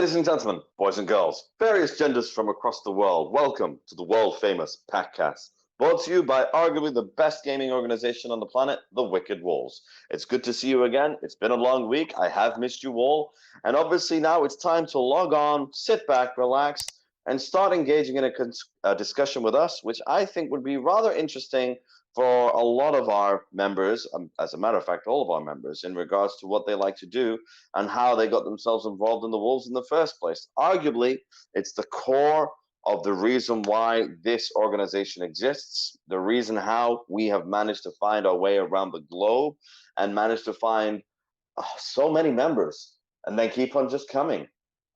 Ladies and gentlemen, boys and girls, various genders from across the world, welcome to the world-famous Packcast, brought to you by arguably the best gaming organization on the planet, the Wicked Wolves. It's good to see you again. It's been a long week. I have missed you all. And obviously now it's time to log on, sit back, relax, and start engaging in a discussion with us, which I think would be rather interesting for a lot of our members, as a matter of fact, all of our members, in regards to what they like to do and how they got themselves involved in the Wolves in the first place. Arguably, it's the core of the reason why this organization exists, the reason how we have managed to find our way around the globe and managed to find so many members, and they keep on just coming.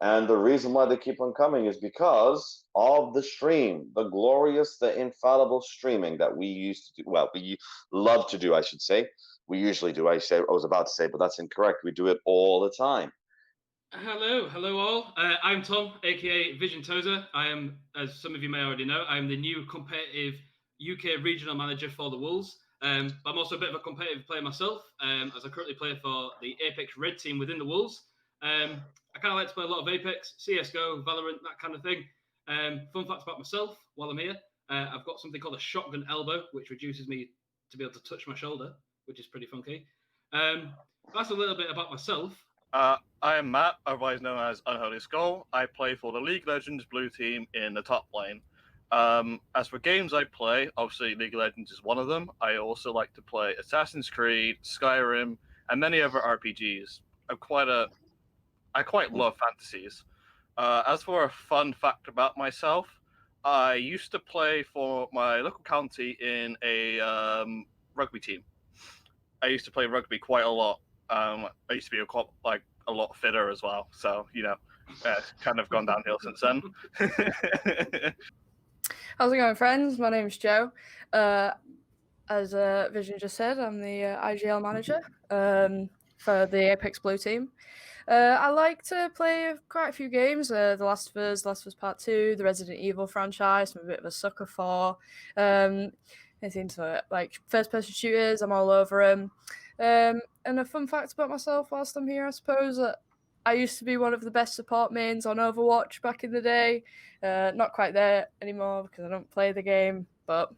And the reason why they keep on coming is because of the stream, the glorious, the infallible streaming that we used to do. Well, we love to do, I should say. We usually do. I was about to say, but that's incorrect. We do it all the time. Hello all. I'm Tom, aka Vision Tozer. I am, as some of you may already know, I'm the new competitive UK regional manager for the Wolves. But I'm also a bit of a competitive player myself, as I currently play for the Apex Red team within the Wolves. I kind of like to play a lot of Apex, CSGO, Valorant, that kind of thing. Fun fact about myself while I'm here, I've got something called a shotgun elbow, which reduces me to be able to touch my shoulder, which is pretty funky. That's a little bit about myself. I am Matt, otherwise known as Unholy Skull. I play for the League of Legends blue team in the top lane. As for games I play, obviously League of Legends is one of them. I also like to play Assassin's Creed, Skyrim, and many other RPGs. I quite love fantasies. As for a fun fact about myself, I used to play for my local county in a rugby team. I used to play rugby quite a lot. I used to be a lot fitter as well. So, it's kind of gone downhill since then. How's it going, friends? My name's Joe. As Vision just said, I'm the IGL manager for the Apex Blue team. I like to play quite a few games. The Last of Us Part 2, the Resident Evil franchise, I'm a bit of a sucker for. Anything to like first-person shooters, I'm all over them. And a fun fact about myself whilst I'm here, I suppose, I used to be one of the best support mains on Overwatch back in the day. Not quite there anymore because I don't play the game, but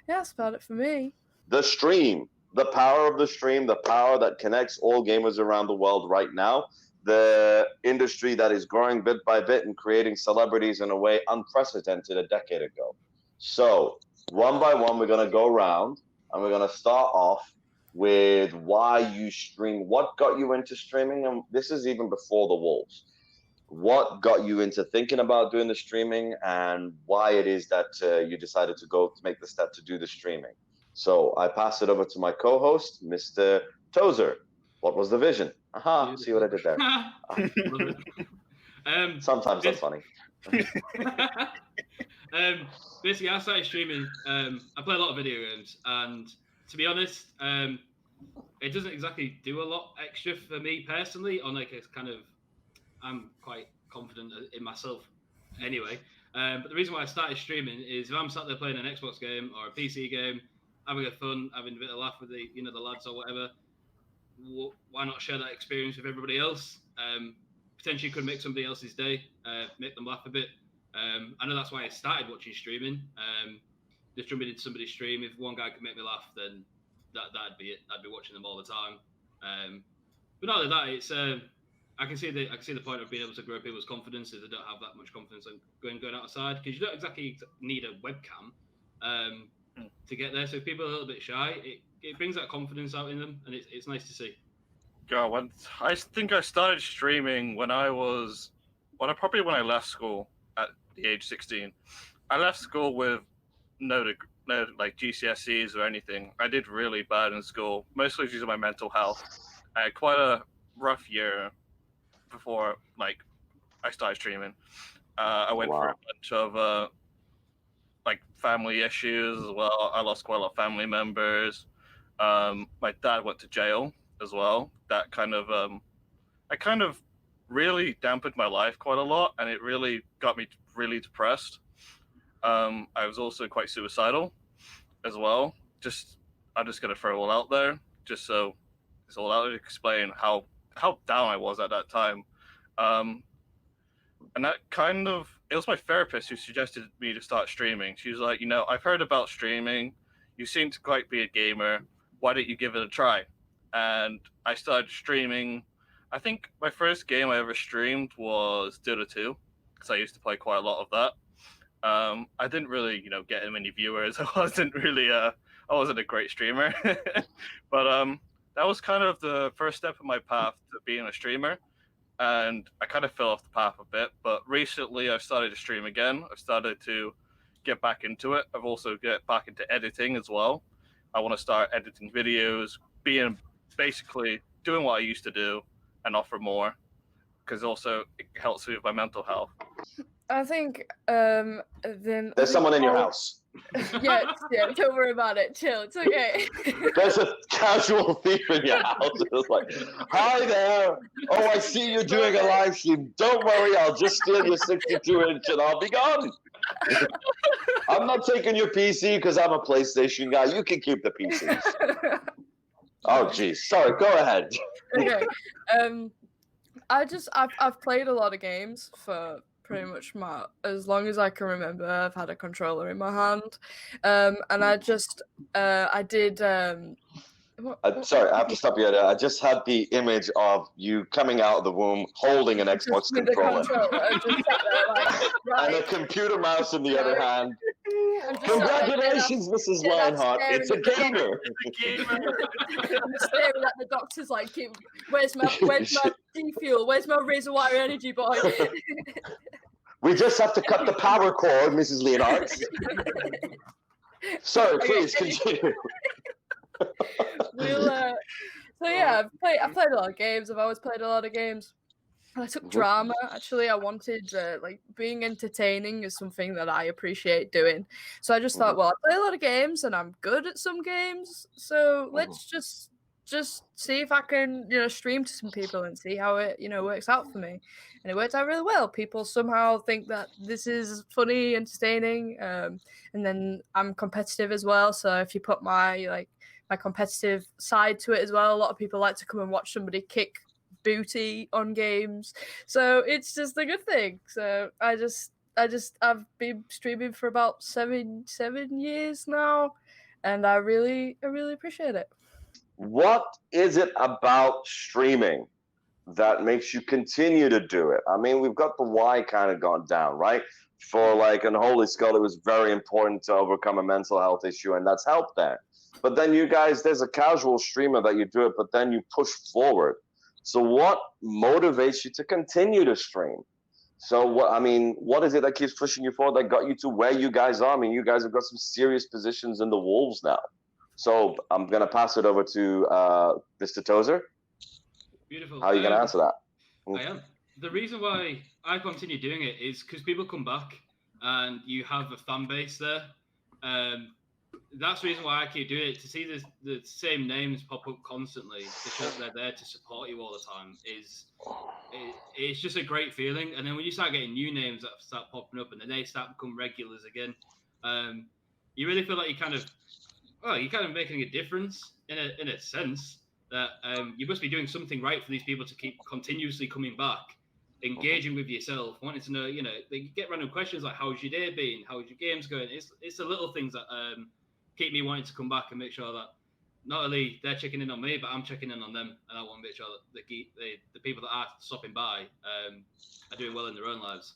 yeah, that's about it for me. The stream, the power of the stream, the power that connects all gamers around the world right now, the industry that is growing bit by bit and creating celebrities in a way unprecedented a decade ago. So, one by one, we're going to go around and we're going to start off with why you stream, what got you into streaming, and this is even before the Wolves. What got you into thinking about doing the streaming and why it is that you decided to make the step to do the streaming. So I pass it over to my co-host, Mr. Tozer. What was the vision? Aha, see what I did there. Sometimes that's funny. Basically, I started streaming. I play a lot of video games, and to be honest, it doesn't exactly do a lot extra for me personally. On like a kind of, I'm quite confident in myself anyway. But the reason why I started streaming is if I'm sat there playing an Xbox game or a PC game, having a fun, having a bit of laugh with the lads or whatever, why not share that experience with everybody else? Potentially could make somebody else's day, make them laugh a bit. I know that's why I started watching streaming. Just jumping into somebody's stream, if one guy could make me laugh, then that'd be it. I'd be watching them all the time. But not only that, it's I can see the point of being able to grow people's confidence if they don't have that much confidence on going outside, because you don't exactly need a webcam to get there. So if people are a little bit shy, it brings that confidence out in them, and it's nice to see. God, I think I started streaming when I left school at the age 16. I left school with no like GCSEs or anything. I did really bad in school, mostly due to my mental health. I had quite a rough year before I started streaming. I went through a bunch of family issues as well. I lost quite a lot of family members. My dad went to jail as well. That kind of really dampened my life quite a lot, and it really got me really depressed. I was also quite suicidal as well. I'm just gonna throw it all out there, just so it's all out to explain how down I was at that time. And that it was my therapist who suggested me to start streaming. She was like, I've heard about streaming. You seem to quite be a gamer. Why don't you give it a try? And I started streaming. I think my first game I ever streamed was Dota 2, because I used to play quite a lot of that. I didn't really, get many viewers. I wasn't a great streamer. But that was kind of the first step in my path to being a streamer. And I kind of fell off the path a bit. But recently I've started to stream again. I've started to get back into it. I've also get back into editing as well. I want to start editing videos, basically doing what I used to do and offer more, because also it helps with my mental health. I think there's someone in your house. yeah, don't worry about it. Chill, it's okay. There's a casual thief in your house. It's like, hi there. Oh, I see you're doing a live stream. Don't worry, I'll just steal your 62-inch and I'll be gone. I'm not taking your PC because I'm a PlayStation guy. You can keep the PC. Oh, geez. Sorry, go ahead. Okay. I've played a lot of games for pretty much as long as I can remember. I've had a controller in my hand, and I did. Sorry, I have to stop you there. I just had the image of you coming out of the womb holding an Xbox controller. And a computer mouse in the other hand. Congratulations, Mrs. Lionheart. It's a gamer. I'm staring at the doctors like, where's my D-fuel? Where's my razor wire energy boy? We just have to cut the power cord, Mrs. Leonhardt. Sorry, please continue. So yeah, I've played a lot of games. I've always played a lot of games. I took drama. Actually, I wanted being entertaining is something that I appreciate doing. So I just thought, well, I play a lot of games and I'm good at some games. So let's just see if I can stream to some people and see how it works out for me. And it worked out really well. People somehow think that this is funny, entertaining, and then I'm competitive as well. So if you put my competitive side to it as well, a lot of people like to come and watch somebody kick booty on games. So it's just a good thing. So I've been streaming for about seven years now, and I really appreciate it. What is it about streaming that makes you continue to do it? I mean, we've got the why kind of gone down, right? For Unholy Skull, it was very important to overcome a mental health issue, and that's helped there. But then you guys, there's a casual streamer that you do it, but then you push forward. So what motivates you to continue to stream? So what is it that keeps pushing you forward that got you to where you guys are? I mean, you guys have got some serious positions in the Wolves now. So I'm going to pass it over to Mr. Tozer. Beautiful. How are you going to answer that? I am. The reason why I continue doing it is because people come back and you have a fan base there. That's the reason why I keep doing it. To see the same names pop up constantly, to show that they're there to support you all the time, it's just a great feeling. And then when you start getting new names that start popping up and then they start become regulars again, you really feel like you're kind of making a difference in a sense that you must be doing something right for these people to keep continuously coming back, engaging with yourself, wanting to know, they get random questions like, how's your day been? How's your games going? It's the little things that keep me wanting to come back and make sure that not only they're checking in on me, but I'm checking in on them. And I want to make sure that the people that are stopping by are doing well in their own lives.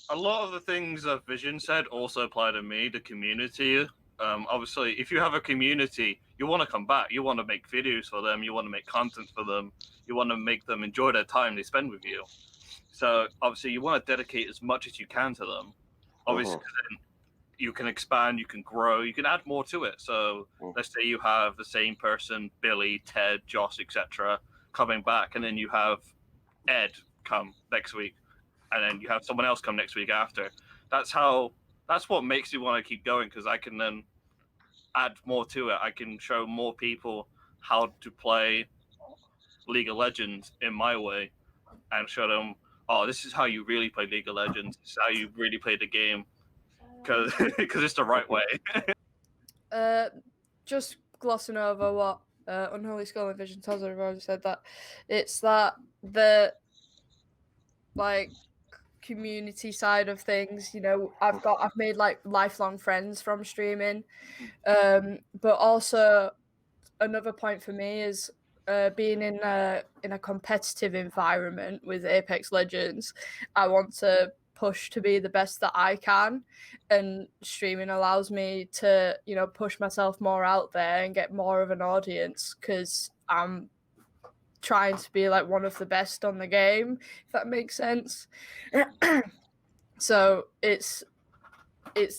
A lot of the things that Vision said also apply to me, the community. Obviously, if you have a community, you want to come back. You want to make videos for them. You want to make content for them. You want to make them enjoy their time they spend with you. So, obviously, you want to dedicate as much as you can to them. Obviously, then you can expand, you can grow, you can add more to it. So, let's say you have the same person, Billy, Ted, Josh, etc., coming back, and then you have Ed come next week, and then you have someone else come next week after. That's what makes me want to keep going, because I can then add more to it. I can show more people how to play League of Legends in my way and show them, oh, this is how you really play League of Legends. This is how you really play the game, because it's the right way. Just glossing over what Unholy Skull and Vision Tozer have already said, that it's that the community side of things. You know, I've made like lifelong friends from streaming, but also another point for me is being in a competitive environment with Apex Legends. I want to push to be the best that I can, and streaming allows me to, you know, push myself more out there and get more of an audience, because I'm trying to be like one of the best on the game, if that makes sense. So it's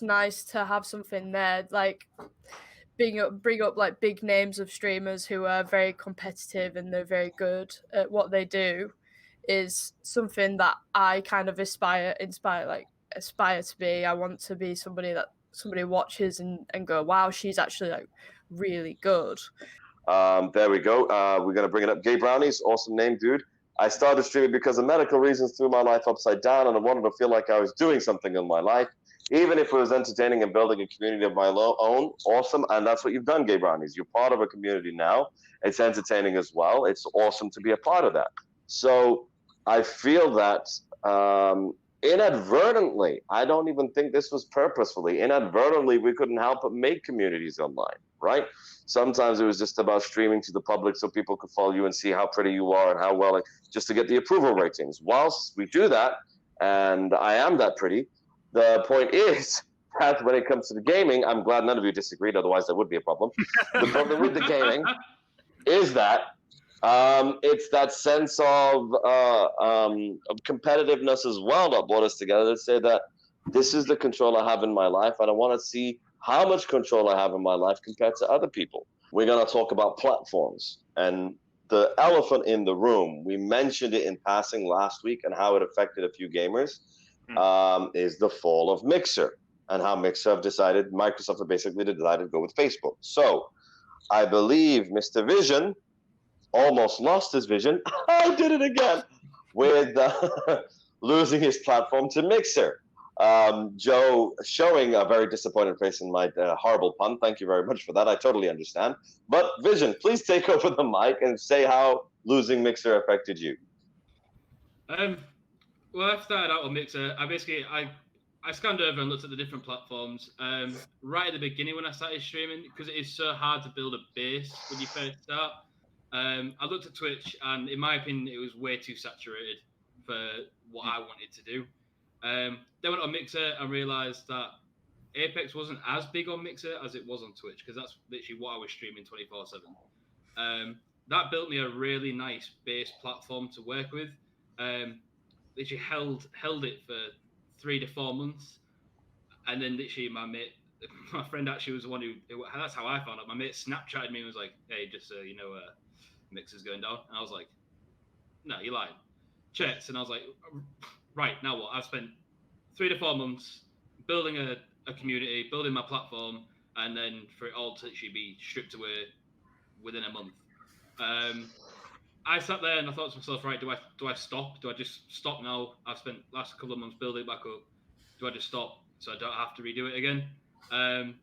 nice to have something there, like bring up like big names of streamers who are very competitive and they're very good at what they do, is something that I kind of aspire to be. I want to be somebody that somebody watches and go, wow, she's actually like really good. There we go. We're going to bring it up. Gay Brownies, awesome name, dude. I started streaming because of medical reasons, threw my life upside down, and I wanted to feel like I was doing something in my life, even if it was entertaining and building a community of my own. Awesome. And that's what you've done, Gay Brownies. You're part of a community now. It's entertaining as well. It's awesome to be a part of that. So I feel that inadvertently, I don't even think this was purposefully, inadvertently, we couldn't help but make communities online, right? Sometimes it was just about streaming to the public so people could follow you and see how pretty you are and how well, just to get the approval ratings. Whilst we do that, and I am that pretty, the point is that when it comes to the gaming, I'm glad none of you disagreed, otherwise there would be a problem. The problem with the gaming is that it's that sense of competitiveness as well that brought us together to say that this is the control I have in my life, and I want to see how much control I have in my life compared to other people. We're going to talk about platforms, and the elephant in the room, we mentioned it in passing last week and how it affected a few gamers, is the fall of Mixer, and how Microsoft have basically decided to go with Facebook. So I believe Mr. Vision almost lost his vision. I did it again with losing his platform to Mixer. Joe showing a very disappointed face in my horrible pun. Thank you very much for that. I totally understand. But Vision, please take over the mic and say how losing Mixer affected you. Well, I started out on Mixer. I scanned over and looked at the different platforms. Right at the beginning when I started streaming, because it is so hard to build a base when you first start. I looked at Twitch, and in my opinion, it was way too saturated for what I wanted to do. Then went on Mixer and realised that Apex wasn't as big on Mixer as it was on Twitch, because that's literally what I was streaming 24/7. That built me a really nice base platform to work with. Literally held it for 3 to 4 months, and then literally my friend actually was the one who, that's how I found out. My mate Snapchatted me and was like, "Hey, just so you know, Mixer's going down." And I was like, "No, you're lying." Checked, and I was like, "Right, now what?" I've spent 3 to 4 months building a community, building my platform, and then for it all to actually be stripped away within a month. I sat there and I thought to myself, right, do I stop? Do I just stop now? I've spent the last couple of months building it back up. Do I just stop so I don't have to redo it again? And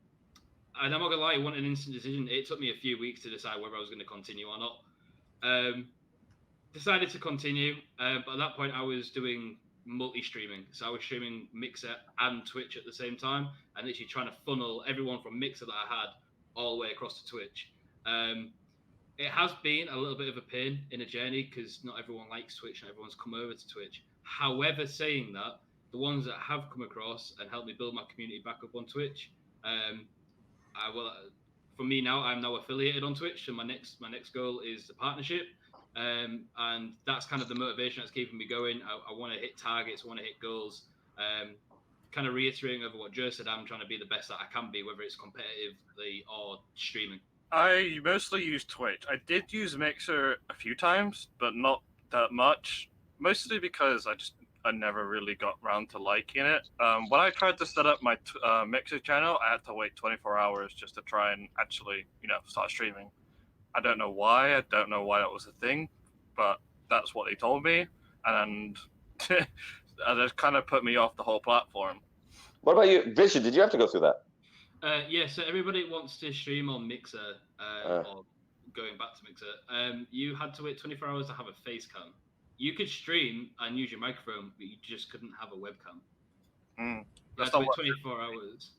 I'm not gonna lie, it wasn't an instant decision. It took me a few weeks to decide whether I was going to continue or not. Decided to continue, but at that point I was doing multi-streaming. So I was streaming Mixer and Twitch at the same time, and literally trying to funnel everyone from Mixer that I had all the way across to Twitch. It has been a little bit of a pain in a journey, because not everyone likes Twitch and everyone's come over to Twitch. However, saying that, the ones that have come across and helped me build my community back up on Twitch, for me now, I'm now affiliated on Twitch, and my next goal is the partnership. And that's kind of the motivation that's keeping me going. I want to hit targets, I want to hit goals. Kind of reiterating over what Joe said, I'm trying to be the best that I can be, whether it's competitively or streaming. I mostly use Twitch. I did use Mixer a few times, but not that much. Mostly because I never really got around to liking it. When I tried to set up my Mixer channel, I had to wait 24 hours just to try and actually, start streaming. I don't know why. I don't know why that was a thing, but that's what they told me, and that kind of put me off the whole platform. What about you, Vision? Did you have to go through that? Yeah, so everybody wants to stream on Mixer, or going back to Mixer. You had to wait 24 hours to have a face cam. you could stream and use your microphone, but you just couldn't have a webcam. Mm. That's not like what- 24 hours.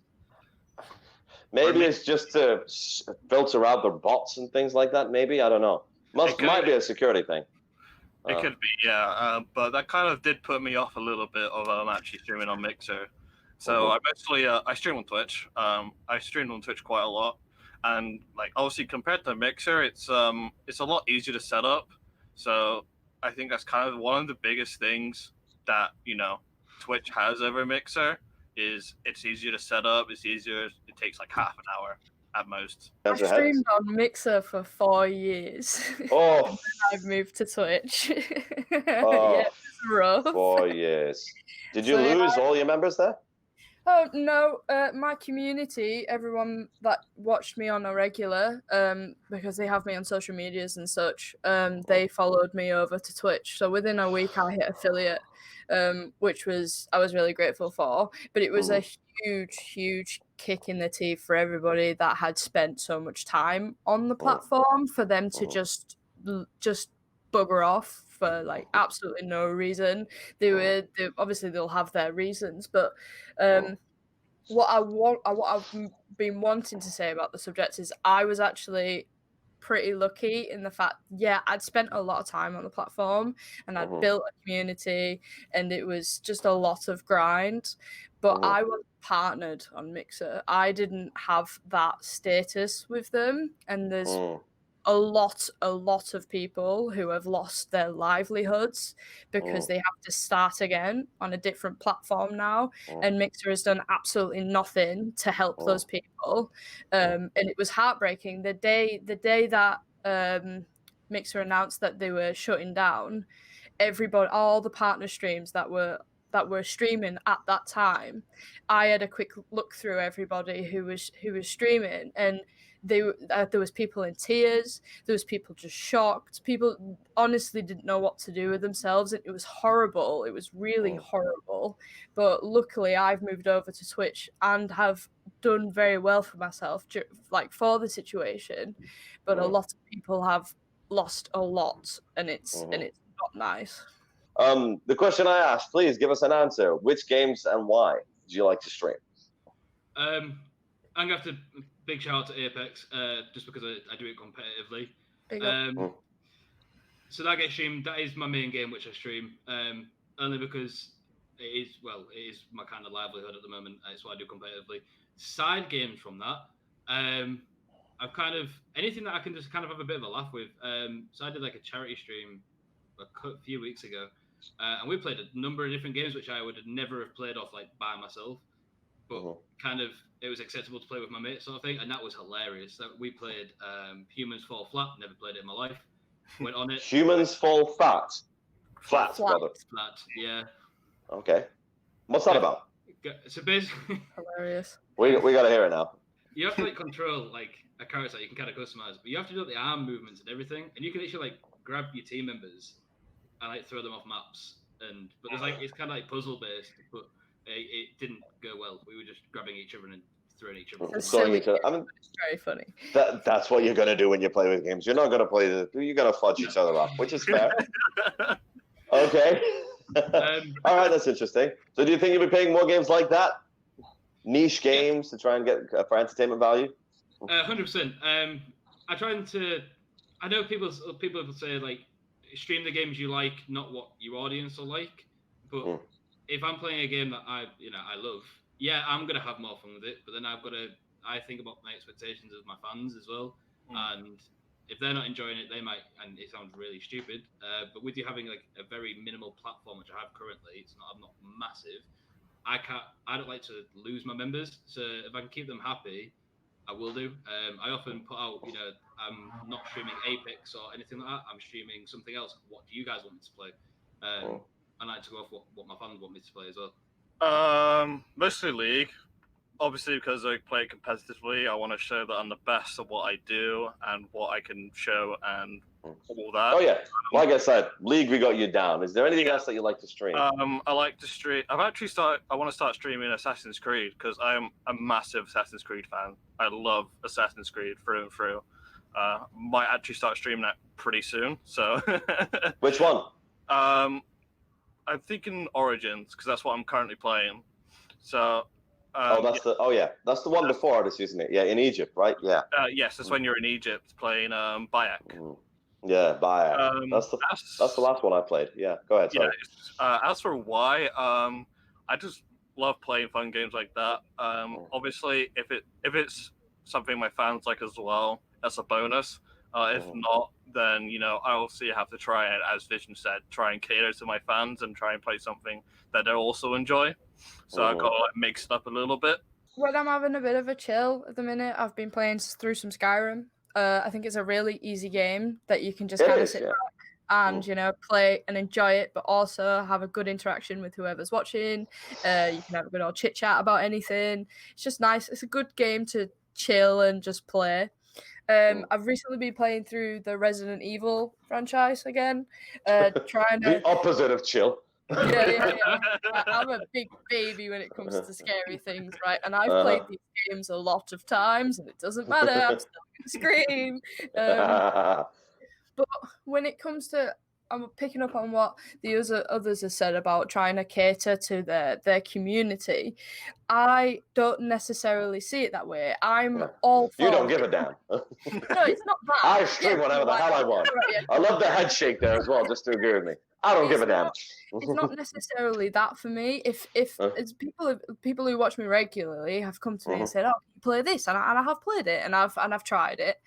Maybe it's just to filter out the bots and things like that. Maybe, I don't know. Might be a security thing. It could be, yeah. But that kind of did put me off a little bit of actually streaming on Mixer. So I mostly I stream on Twitch. I stream on Twitch quite a lot, and like obviously compared to Mixer, it's a lot easier to set up. So I think that's kind of one of the biggest things that Twitch has over Mixer is it's easier to set up. It's easier. It takes like half an hour at most. I streamed on Mixer for 4 years. Oh. And then I've moved to Twitch. Oh, yeah, it's rough. 4 years. Did you lose all your members there? Oh no, my community, everyone that watched me on a regular, because they have me on social medias and such, they followed me over to Twitch. So within a week I hit affiliate, which I was really grateful for. But it was a huge kick in the teeth for everybody that had spent so much time on the platform for them to just bugger off for like absolutely no reason. They obviously they'll have their reasons, but what I've been wanting to say about the subject is I was actually pretty lucky in the fact, I'd spent a lot of time on the platform and I'd built a community and it was just a lot of grind, but I was partnered on Mixer. I didn't have that status with them, and there's a lot of people who have lost their livelihoods because they have to start again on a different platform now, and Mixer has done absolutely nothing to help those people, and it was heartbreaking the day that Mixer announced that they were shutting down. Everybody, all the partner streams that were streaming at that time, I had a quick look through everybody who was streaming, and there was people in tears, there was people just shocked, people honestly didn't know what to do with themselves, and it was horrible. It was really horrible. But luckily I've moved over to Twitch and have done very well for myself, like for the situation, but a lot of people have lost a lot, and it's not nice. The question I asked, please give us an answer. Which games and why do you like to stream? I'm gonna have to big shout out to Apex, just because I do it competitively. So that gets streamed. That is my main game which I stream, only because it is my kind of livelihood at the moment. It's what I do competitively. Side games from that, I've kind of anything that I can just kind of have a bit of a laugh with. So I did like a charity stream a few weeks ago, and we played a number of different games which I would never have played off like by myself, but kind of it was acceptable to play with my mates sort of thing, and that was hilarious. That we played Humans Fall Flat. Never played it in my life. Went on it. Humans Fall Flat. Flat, brother. Flat, yeah. Okay. What's that about? So basically, hilarious. We got to hear it now. You have to like control like a character that you can kind of customize, but you have to do the arm movements and everything, and you can actually like grab your team members and like throw them off maps. But there's like it's kind of like puzzle based, but it didn't go well. We were just grabbing each other and throwing each other. It's very funny. That's what you're gonna do when you play with games. You're not gonna you're gonna fudge each other up, which is fair. Okay. All right, that's interesting. So do you think you'll be playing more games like that? Niche games to try and get for entertainment value? 100%. I know people say like stream the games you like, not what your audience will like. But if I'm playing a game that I love, I'm gonna have more fun with it. But then I think about my expectations of my fans as well. And if they're not enjoying it, they might. And it sounds really stupid. But with you having like a very minimal platform, which I have currently, I'm not massive. I don't like to lose my members. So if I can keep them happy, I will do. I often put out, I'm not streaming Apex or anything like that. I'm streaming something else. What do you guys want me to play? I like to go off what my fans want me to play as well. Mostly League. Obviously, because I play it competitively, I want to show that I'm the best at what I do and what I can show and all that. Oh yeah, like I said, League, we got you down. Is there anything else that you like to stream? I like to stream. I want to start streaming Assassin's Creed because I am a massive Assassin's Creed fan. I love Assassin's Creed through and through. Might actually start streaming that pretty soon. So. Which one? I'm thinking Origins because that's what I'm currently playing. So. That's the one before Odyssey, isn't it? Yeah, in Egypt, right? Yeah. Yes, that's when you're in Egypt playing Bayek. Yeah, Bayek. That's the last one I played. Yeah, go ahead. Sorry. Yeah, as for why, I just love playing fun games like that. Obviously, if it's something my fans like as well, that's a bonus. If not, then I also have to try it, as Vision said, try and cater to my fans and try and play something that they also enjoy. So I've got to mix it up a little bit. When I'm having a bit of a chill at the minute, I've been playing through some Skyrim. I think it's a really easy game that you can just kind of sit back and play and enjoy it, but also have a good interaction with whoever's watching. You can have a good old chit chat about anything. It's just nice. It's a good game to chill and just play. I've recently been playing through the Resident Evil franchise again, trying to... The opposite of chill. Yeah. I'm a big baby when it comes to scary things, right? And I've played these games a lot of times, and it doesn't matter. I'm still going to scream. But when it comes to... I'm picking up on what the others have said about trying to cater to their community. I don't necessarily see it that way. I'm all for... You don't give a damn. No, it's not that. I stream whatever the hell I want. I love the head shake there as well, just to agree with me. I don't give a damn. It's not necessarily that for me. If it's people who watch me regularly have come to me and said, "Oh, can you play this?" and I have played it and I've tried it.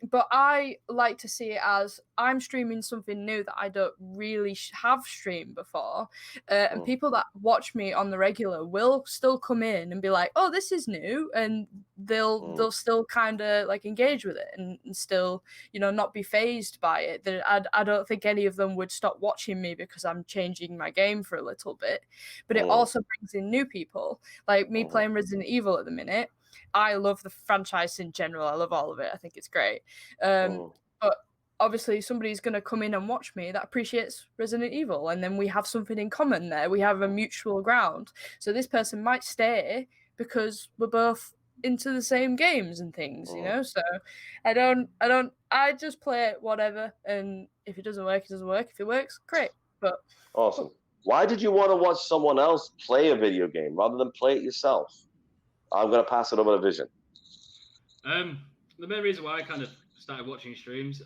But I like to see it as I'm streaming something new that I don't really have streamed before, and people that watch me on the regular will still come in and be like, "Oh, this is new," and they'll still kind of like engage with it and still not be phased by it. I don't think any of them would stop watching me because I'm changing my game for a little bit, but it also brings in new people like me playing Resident Evil at the minute. I love the franchise in general. I love all of it. I think it's great. But obviously somebody's going to come in and watch me that appreciates Resident Evil, and then we have something in common there. We have a mutual ground. So this person might stay because we're both into the same games and things, so I just play it whatever, and if it doesn't work, it doesn't work. If it works, great. But awesome. Why did you want to watch someone else play a video game rather than play it yourself? I'm going to pass it over to Vision. The main reason why I kind of started watching streams,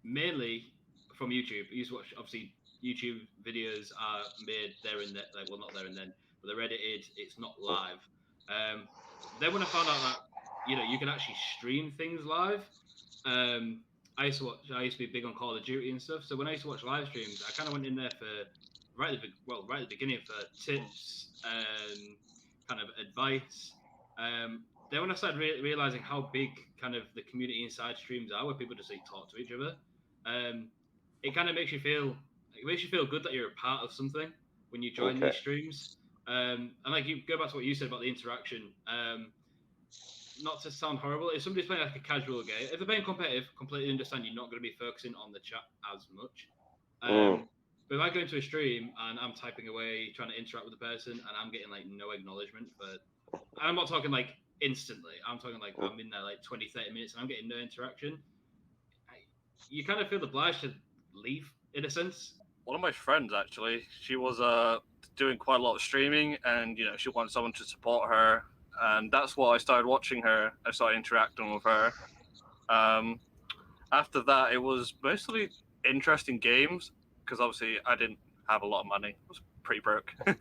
mainly from YouTube. I used to watch, obviously, YouTube videos are made there and then, well, not there and then, but they're edited, it's not live. Then when I found out that, you can actually stream things live, I used to be big on Call of Duty and stuff. So when I used to watch live streams, I kind of went in there for right at the beginning for tips and kind of advice. Then when I started realizing how big kind of the community inside streams are, where people just like talk to each other, it kind of makes you feel good that you're a part of something when you join these streams. And like you go back to what you said about the interaction. Not to sound horrible, if somebody's playing like a casual game, if they're playing competitive, completely understand you're not going to be focusing on the chat as much. But if I go into a stream and I'm typing away, trying to interact with the person, and I'm getting like no acknowledgement and I'm not talking like instantly, I'm talking like I'm in there like 20-30 minutes and I'm getting no interaction, you kind of feel obliged to leave in a sense. One of my friends, actually, she was doing quite a lot of streaming, and she wanted someone to support her, and that's why I started watching her. I started interacting with her. After that, it was mostly interesting games, because obviously I didn't have a lot of money. I was pretty broke. So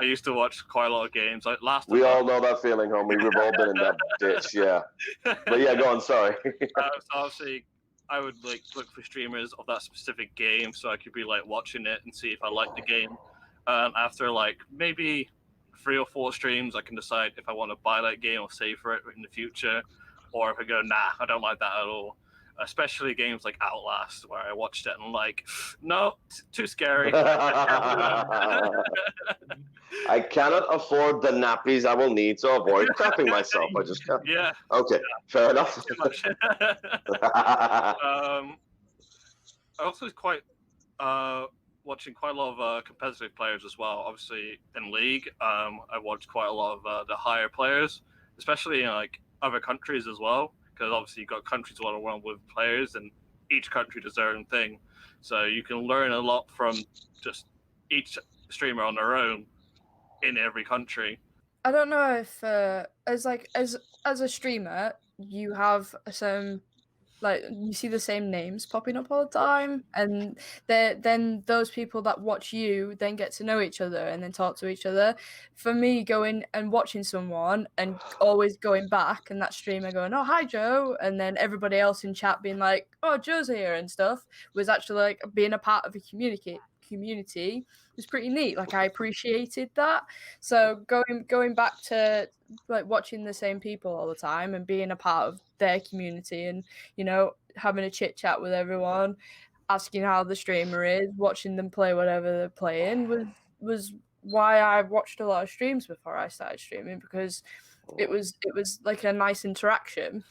I used to watch quite a lot of games. We all know that feeling, homie. We've all been in that ditch, yeah. But yeah, go on, sorry. So obviously, I would look for streamers of that specific game, so I could be watching it and see if I like the game. After maybe 3 or 4 streams, I can decide if I want to buy that game or save for it in the future, or if I go, nah, I don't like that at all. Especially games like Outlast, where I watched it and I'm like, no, too scary. I cannot afford the nappies I will need to avoid crapping myself. I just can't. Yeah. Okay, fair enough. I also was quite watching quite a lot of competitive players as well. Obviously, in League, I watched quite a lot of the higher players, especially in other countries as well. Because obviously you've got countries all around with players, and each country does their own thing. So you can learn a lot from just each streamer on their own in every country. I don't know if as a streamer you have some, like, you see the same names popping up all the time, and then those people that watch you then get to know each other and then talk to each other. For me, going and watching someone and always going back, and that streamer going, "Oh, hi Joe," and then everybody else in chat being like, "Oh, Joe's here," and stuff, was actually like being a part of a community was pretty neat. Like, I appreciated that. So going back to like watching the same people all the time and being a part of their community, and having a chit chat with everyone, asking how the streamer is, watching them play whatever they're playing was why I watched a lot of streams before I started streaming, because it was like a nice interaction.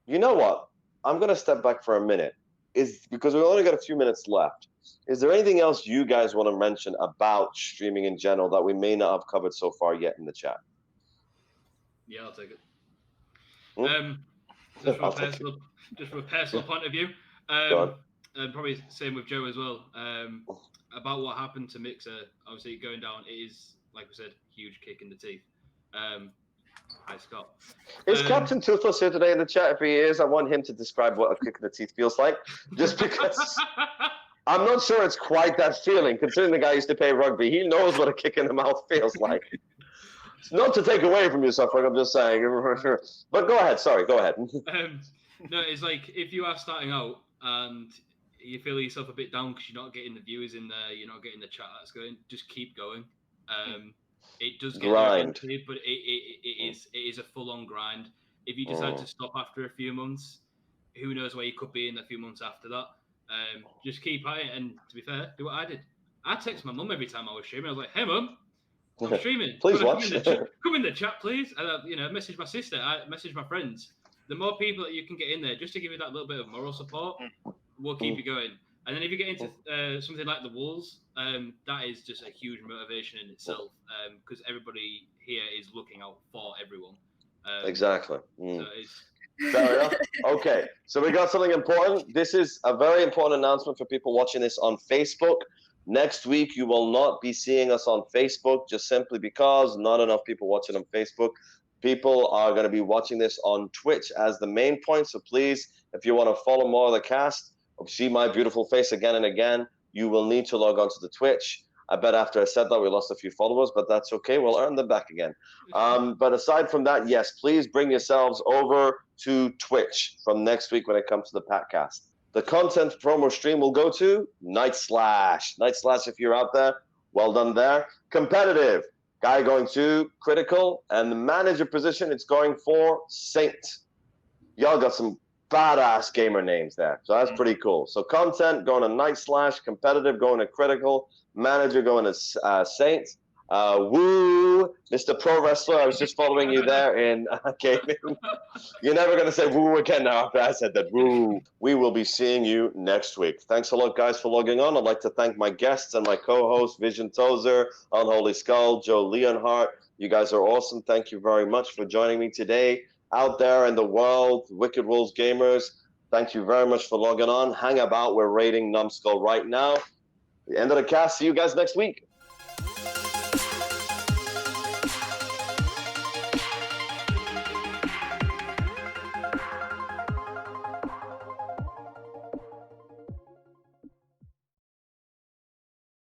You know what? I'm going to step back for a minute, because we've only got a few minutes left. Is there anything else you guys want to mention about streaming in general that we may not have covered so far yet in the chat? Yeah, I'll take it. Hmm? Just from a personal point of view, and probably same with Joe as well. About what happened to Mixer, obviously going down, it is, like we said, huge kick in the teeth. Hi, Scott. Is Captain Toothless here today in the chat? If he is, I want him to describe what a kick in the teeth feels like, just because I'm not sure it's quite that feeling, considering the guy used to play rugby. He knows what a kick in the mouth feels like. It's not to take away from you, suffering, I'm just saying. But go ahead, sorry, go ahead. No, it's like, if you are starting out and you feel yourself a bit down because you're not getting the viewers in there, you're not getting the chat that's going, just keep going. It does get grind, but it is a full-on grind. If you decide to stop after a few months, who knows where you could be in a few months after that. Just keep at it, and to be fair, do what I did. I text my mum every time I was streaming. I was like, "Hey, mum, I'm streaming. Please watch. Come in the chat, please." And message my sister. I message my friends. The more people that you can get in there, just to give you that little bit of moral support, will keep you going. And then if you get into something like the Wolves, that is just a huge motivation in itself, because everybody here is looking out for everyone. Exactly. So fair enough. Okay, so we got something important. This is a very important announcement for people watching this on Facebook. Next week, you will not be seeing us on Facebook, just simply because not enough people watching on Facebook. People are going to be watching this on Twitch as the main point. So please, if you want to follow more of the cast, or see my beautiful face again and again, you will need to log on to the Twitch. I bet after I said that, we lost a few followers, but that's okay. We'll earn them back again. But aside from that, yes, please bring yourselves over to Twitch from next week when it comes to the Packcast. The content promo stream will go to Night Slash. Night Slash, if you're out there, well done there. Competitive, guy going to Critical, and the manager position, it's going for Saint. Y'all got some badass gamer names there, so that's pretty cool. So content going to Night Slash, competitive going to Critical, manager going to Saint. Woo, Mr. Pro Wrestler, I was just following you there in gaming. You're never going to say woo again now after I said that. Woo. We will be seeing you next week. Thanks a lot, guys, for logging on. I'd like to thank my guests and my co-host, Vision Tozer, Unholy Skull, Joe Leonhardt. You guys are awesome. Thank you very much for joining me today. Out there in the world, Wicked Wolves gamers, thank you very much for logging on. Hang about, we're raiding Numbskull right now. The end of the cast. See you guys next week.